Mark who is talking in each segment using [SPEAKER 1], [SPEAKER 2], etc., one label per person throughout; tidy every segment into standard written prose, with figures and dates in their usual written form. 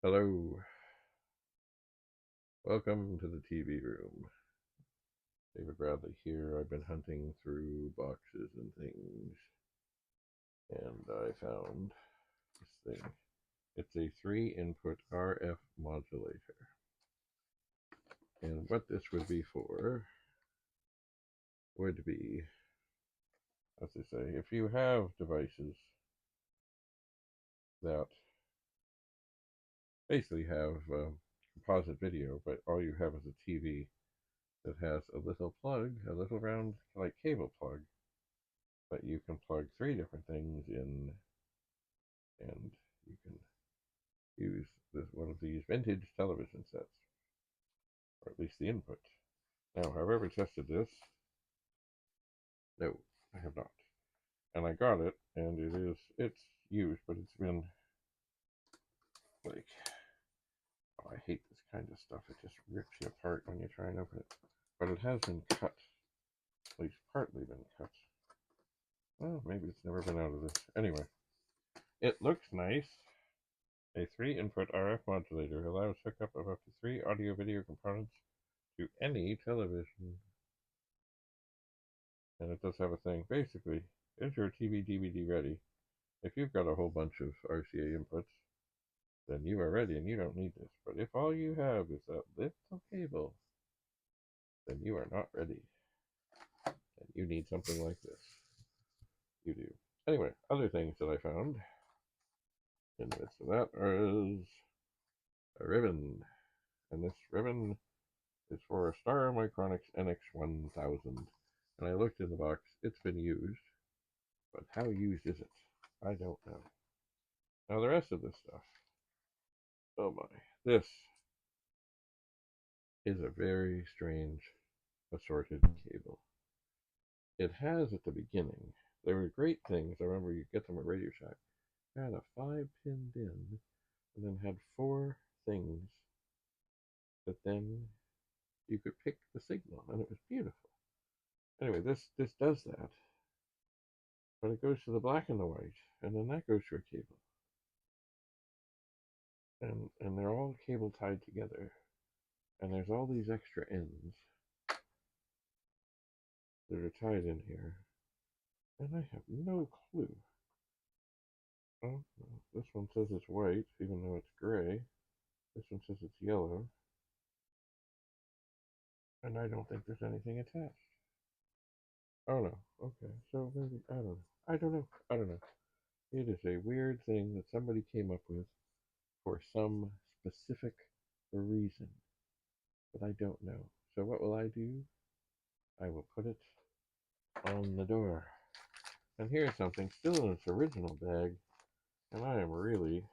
[SPEAKER 1] Hello, welcome to the TV room. David Bradley here. I've been hunting through boxes and things, and I found this thing. It's a 3-input RF modulator. And what this would be for would be, as they say, if you have devices that basically have composite video, but all you have is a TV that has a little plug, a little round, like cable plug, but you can plug 3 different things in, and you can use one of these vintage television sets, or at least the input. Now, have I ever tested this? No, I have not. And I got it, and it's used, but it's been like, oh, I hate this kind of stuff. It just rips you apart when you try and open it. But it has been cut, at least partly been cut. Well, maybe it's never been out of this. Anyway, it looks nice. A 3-input RF modulator allows hookup of up to 3 audio-video components to any television. And it does have a thing. Basically, is your TV DVD ready? If you've got a whole bunch of RCA inputs, then you are ready and you don't need this. But if all you have is that little cable, then you are not ready. And you need something like this. You do. Anyway, other things that I found in the midst of that is a ribbon. And this ribbon is for a Star Micronics NX1000. And I looked in the box. It's been used. But how used is it? I don't know. Now the rest of this stuff. Oh my. This is a very strange assorted cable. It has at the beginning, there were great things. I remember you get them at Radio Shack. It had a 5-pin DIN and then had 4 things that then you could pick the signal, and it was beautiful. Anyway, this does that. But it goes to the black and the white, and then that goes to a cable. And they're all cable tied together. And there's all these extra ends that are tied in here. And I have no clue. Oh, this one says it's white, even though it's gray. This one says it's yellow. And I don't think there's anything attached. Oh no. Okay. So maybe, I don't know. I don't know. I don't know. It is a weird thing that somebody came up with for some specific reason. But I don't know. So what will I do? I will put it on the door. And here's something still in its original bag. And I am really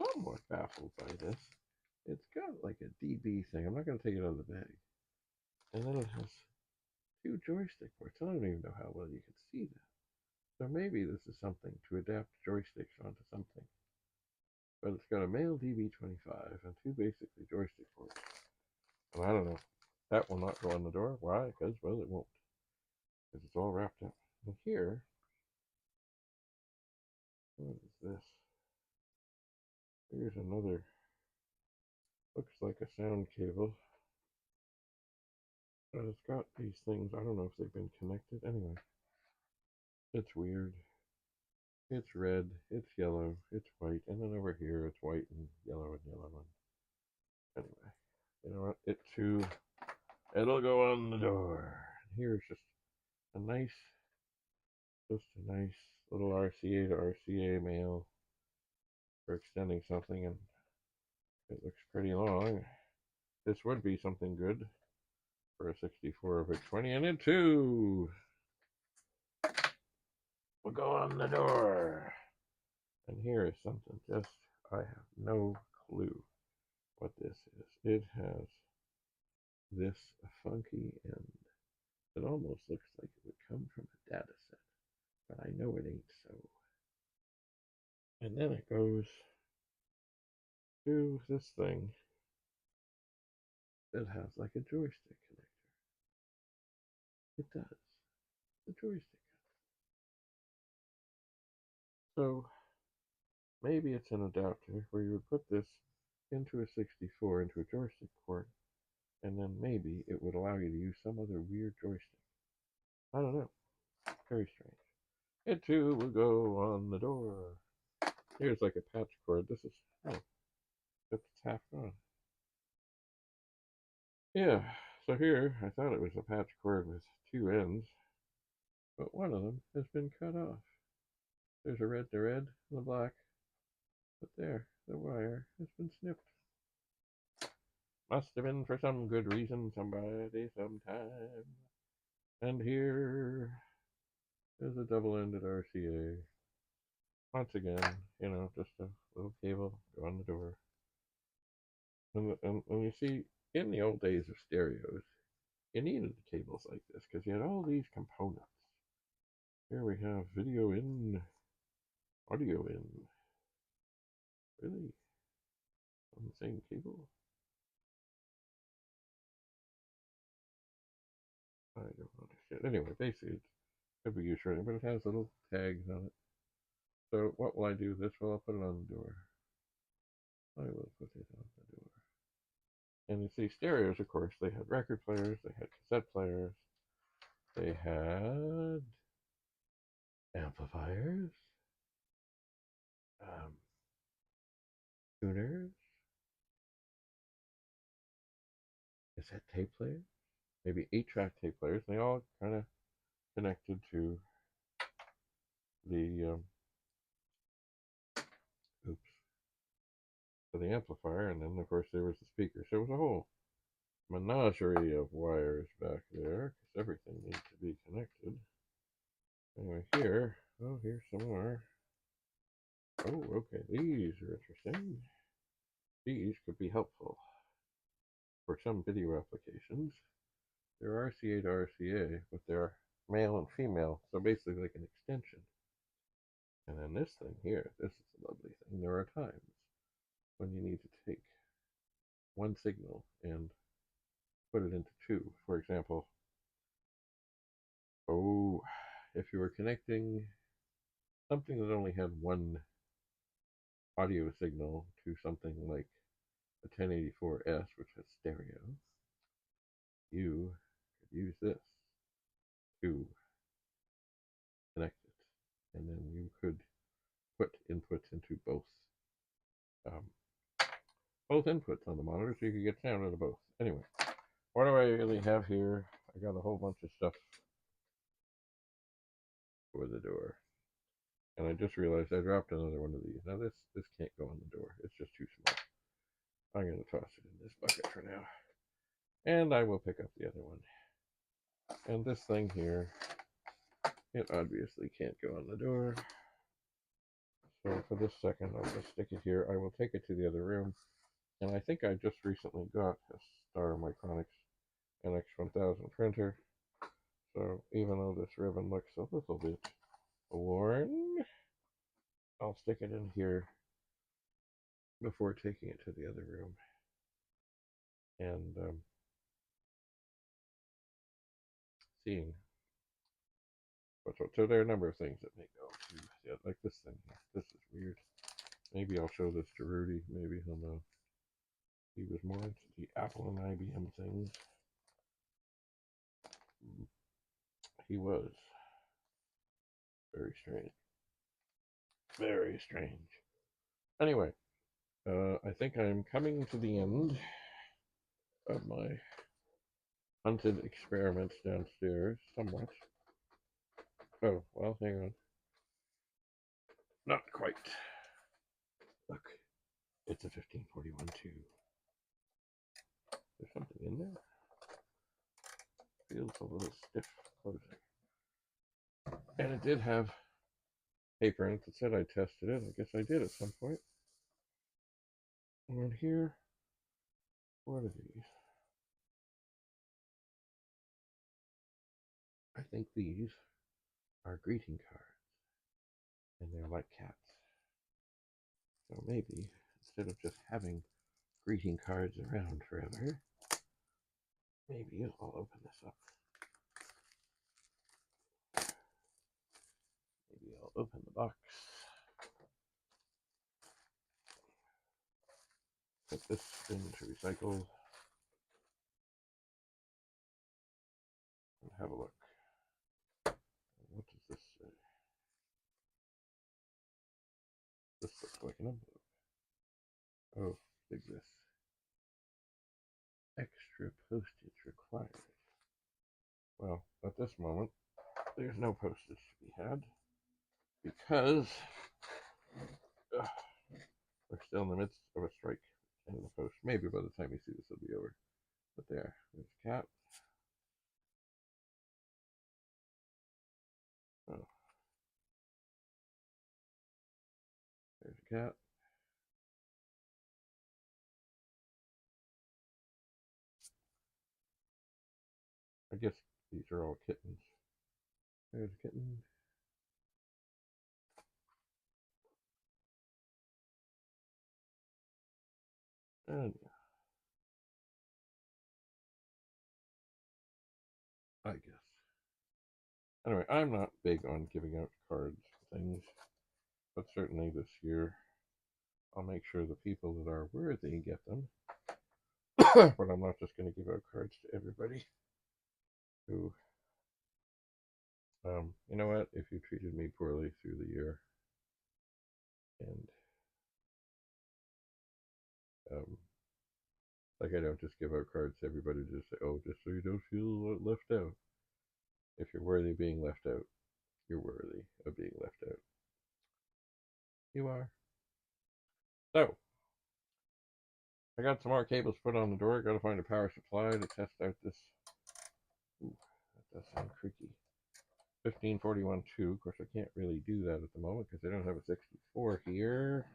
[SPEAKER 1] somewhat baffled by this. It's got like a DB thing. I'm not going to take it out of the bag. And then it has 2 joystick ports. I don't even know how well you can see that. So maybe this is something to adapt joysticks onto something. But it's got a male DB25 and 2 basically joystick ports. And I don't know. That will not go on the door. Why? Because, well, it won't. Because it's all wrapped up. And here, what is this? Here's another, looks like a sound cable. But it's got these things. I don't know if they've been connected. Anyway, it's weird. It's red, it's yellow, it's white, and then over here it's white and yellow and yellow. And anyway, you know what? It'll go on the door. Here's just a nice little RCA to RCA mail for extending something, and it looks pretty long. This would be something good for a 64 or a 20, and it too will go on the door. And here is something just, I have no clue what this is. It has this funky end. It almost looks like it would come from a data set, but I know it ain't so. And then it goes to this thing that has like a joystick connector. It does. The joystick. So maybe it's an adapter where you would put this into a 64, into a joystick port, and then maybe it would allow you to use some other weird joystick. I don't know. Very strange. It too will go on the door. Here's like a patch cord. This is, oh, it's half gone. Yeah, so here I thought it was a patch cord with two ends, but one of them has been cut off. There's a red, and the black, but there, the wire has been snipped. Must have been for some good reason, somebody, sometime. And here is a double-ended RCA. Once again, just a little cable, go on the door. And you see, in the old days of stereos, you needed cables like this because you had all these components. Here we have video in, audio in. Really? On the same cable? I don't understand. Anyway, basically, it could be used for anything, but it has little tags on it. So what will I do? This will I'll put it on the door. I will put it on the door. And you see, stereos, of course, they had record players, they had cassette players, they had amplifiers, tuners, cassette tape players, maybe 8-track tape players. They all kind of connected to the to the amplifier, and then of course there was the speaker. So it was a whole menagerie of wires back there, because everything needs to be connected. Anyway, here's some more. Oh, okay, these are interesting. These could be helpful for some video applications. They're RCA to RCA, but they're male and female, so basically like an extension. And then this thing here, this is a lovely thing. There are times when you need to take one signal and put it into two. For example, if you were connecting something that only had one audio signal to something like a 1084S, which has stereo, you could use this to connect it. And then you could put inputs into um, both inputs on the monitor, so you could get sound out of both. Anyway, what do I really have here? I got a whole bunch of stuff for the door. And I just realized I dropped another one of these. Now this can't go on the door. It's just too small. I'm going to toss it in this bucket for now. And I will pick up the other one. And this thing here, it obviously can't go on the door. So for this second, I'll just stick it here. I will take it to the other room. And I think I just recently got a Star Micronics NX1000 printer. So even though this ribbon looks a little bit worn, I'll stick it in here before taking it to the other room. And seeing so there are a number of things that may go to, yeah, like this thing here. This is weird. Maybe I'll show this to Rudy. Maybe he'll know. He was more into the Apple and IBM things. He was. Very strange. Very strange. Anyway, I think I'm coming to the end of my hunted experiments downstairs, somewhat. Oh, well, hang on. Not quite. Look, it's a 1541 too. There's something in there. Feels a little stiff closing. And it did have paper in it that said I tested it. I guess I did at some point. And here, what are these? I think these are greeting cards. And they're like cats. So maybe, instead of just having greeting cards around forever, maybe I'll open this up. Maybe I'll open the box. put this into recycle and have a look. What does this say? This looks like an envelope. Oh, big this. Extra postage required. Well, at this moment, there's no postage to be had because we're still in the midst of a strike in the post. Maybe by the time you see this, it'll be over. But there's a cat. Oh, there's a cat. I guess these are all kittens. There's a kitten. And I guess. Anyway, I'm not big on giving out cards and things, but certainly this year I'll make sure the people that are worthy get them. But I'm not just going to give out cards to everybody who, you know what, if you treated me poorly through the year and, like I don't just give out cards to everybody to just say, oh, just so you don't feel left out. If you're worthy of being left out, you're worthy of being left out. You are. So, I got some more cables put on the door. Got to find a power supply to test out this. Ooh, that does sound creaky. 1541.2. Of course, I can't really do that at the moment because I don't have a 64 here.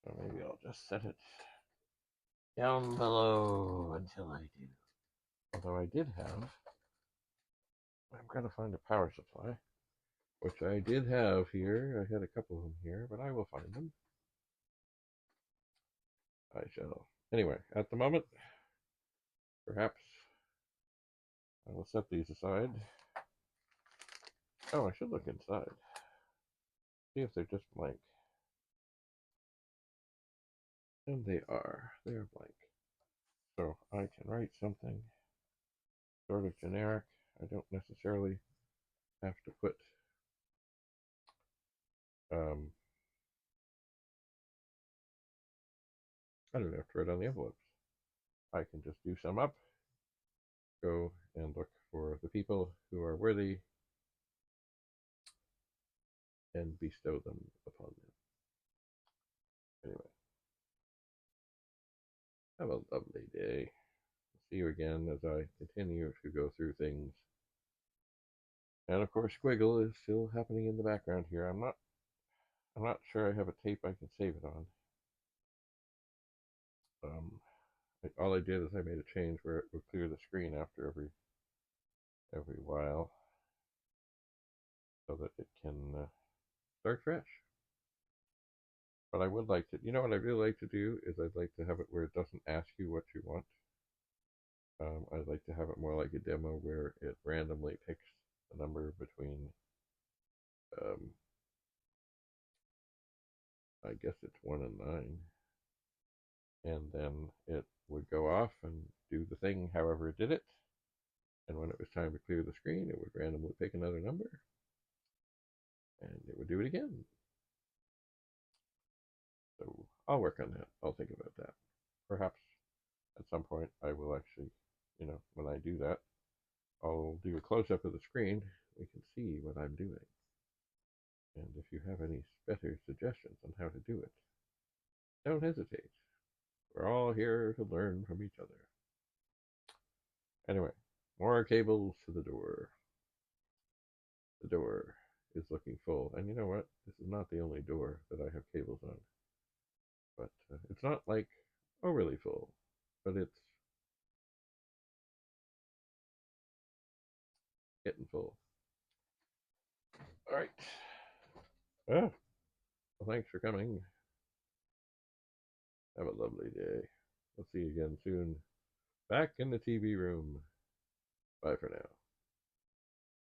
[SPEAKER 1] So maybe I'll just set it down below until I do. Although I did have, I've got to find a power supply, which I did have here. I had a couple of them here, but I will find them. I shall. Anyway, at the moment, perhaps I will set these aside. Oh, I should look inside. See if they're just blank. And they are. They are blank. So I can write something sort of generic. I don't necessarily have to put I don't have to write on the envelopes. I can just do sum up, go and look for the people who are worthy and bestow them upon them. Anyway, have a lovely day. See you again as I continue to go through things. And of course, Squiggle is still happening in the background here. I'm not sure I have a tape I can save it on. All I did is I made a change where it would clear the screen after every while, so that it can start fresh. But I would like to, you know what I'd really like to do is I'd like to have it where it doesn't ask you what you want. I'd like to have it more like a demo where it randomly picks a number between, I guess it's 1 and 9. And then it would go off and do the thing however it did it. And when it was time to clear the screen, it would randomly pick another number. And it would do it again. So I'll work on that. I'll think about that. Perhaps at some point I will actually, when I do that, I'll do a close-up of the screen. We can see what I'm doing. And if you have any better suggestions on how to do it, don't hesitate. We're all here to learn from each other. Anyway, more cables to the door. The door is looking full. And you know what? This is not the only door that I have cables on. But it's not like overly full, but it's getting full. All right. Well, thanks for coming. Have a lovely day. We'll see you again soon. Back in the TV room. Bye for now.